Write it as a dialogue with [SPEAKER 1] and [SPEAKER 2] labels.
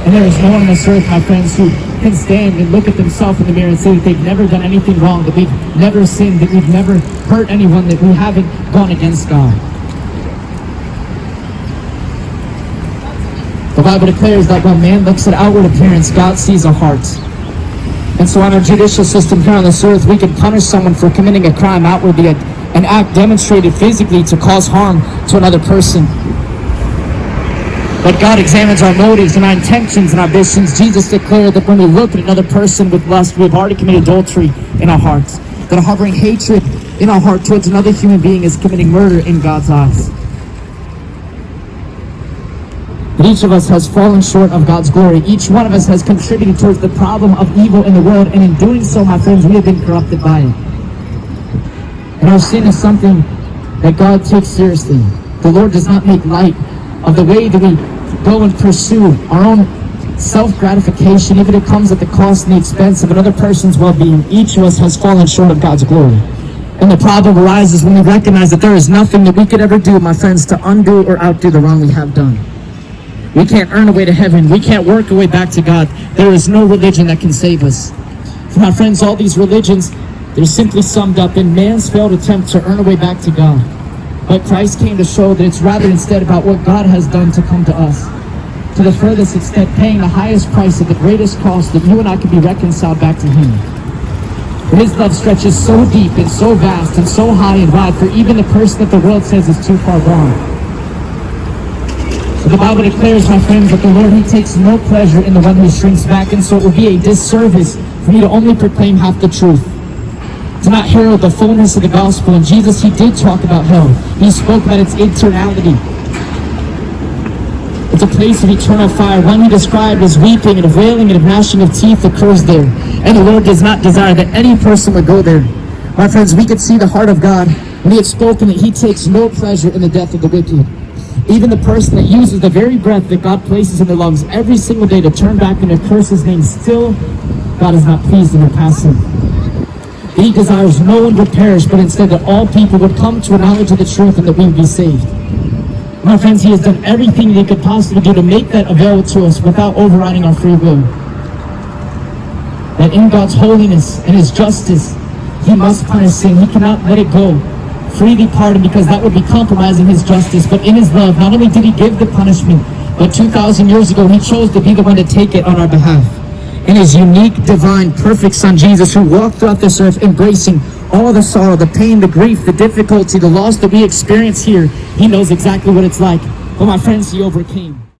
[SPEAKER 1] And there is no one on this earth, my friends, who can stand and look at themselves in the mirror and say that they've never done anything wrong, that we've never sinned, that we've never hurt anyone, that we haven't gone against God. The Bible declares that when man looks at outward appearance, God sees a heart. And so on our judicial system here on this earth, we can punish someone for committing a crime outwardly, an act demonstrated physically to cause harm to another person. But God examines our motives and our intentions and our ambitions. Jesus declared that when we look at another person with lust, we have already committed adultery in our hearts. That harboring hatred in our heart towards another human being is committing murder in God's eyes. But each of us has fallen short of God's glory. Each one of us has contributed towards the problem of evil in the world, and in doing so, my friends, we have been corrupted by it. And our sin is something that God takes seriously. The Lord does not make light of the way that we go and pursue our own self-gratification, even if it comes at the cost and the expense of another person's well-being. Each of us has fallen short of God's glory. And the problem arises when we recognize that there is nothing that we could ever do, my friends, to undo or outdo the wrong we have done. We can't earn a way to heaven. We can't work our way back to God. There is no religion that can save us. For my friends, all these religions, they're simply summed up in man's failed attempt to earn a way back to God. But Christ came to show that it's rather instead about what God has done to come to us. To the furthest extent, paying the highest price at the greatest cost, that you and I can be reconciled back to Him. But His love stretches so deep and so vast and so high and wide for even the person that the world says is too far gone. So the Bible declares, my friends, that the Lord, He takes no pleasure in the one who shrinks back, and so it would be a disservice for me to only proclaim half the truth, to not herald the fullness of the gospel. And Jesus, He did talk about hell. He spoke about its eternality. It's a place of eternal fire, one He described as weeping and wailing and gnashing of teeth occurs there. And the Lord does not desire that any person would go there. My friends, we could see the heart of God when He had spoken that He takes no pleasure in the death of the wicked. Even the person that uses the very breath that God places in their lungs every single day to turn back and to curse His name, still God is not pleased in their passing. He desires no one would perish, but instead that all people would come to a knowledge of the truth and that we would be saved. My friends, He has done everything that He could possibly do to make that available to us without overriding our free will. That in God's holiness and His justice, He must punish sin. He cannot let it go freely pardon, because that would be compromising His justice. But in His love, not only did He give the punishment, but 2,000 years ago, He chose to be the one to take it on our behalf. In His unique, divine, perfect Son, Jesus, who walked throughout this earth embracing all the sorrow, the pain, the grief, the difficulty, the loss that we experience here, He knows exactly what it's like. But my friends, He overcame.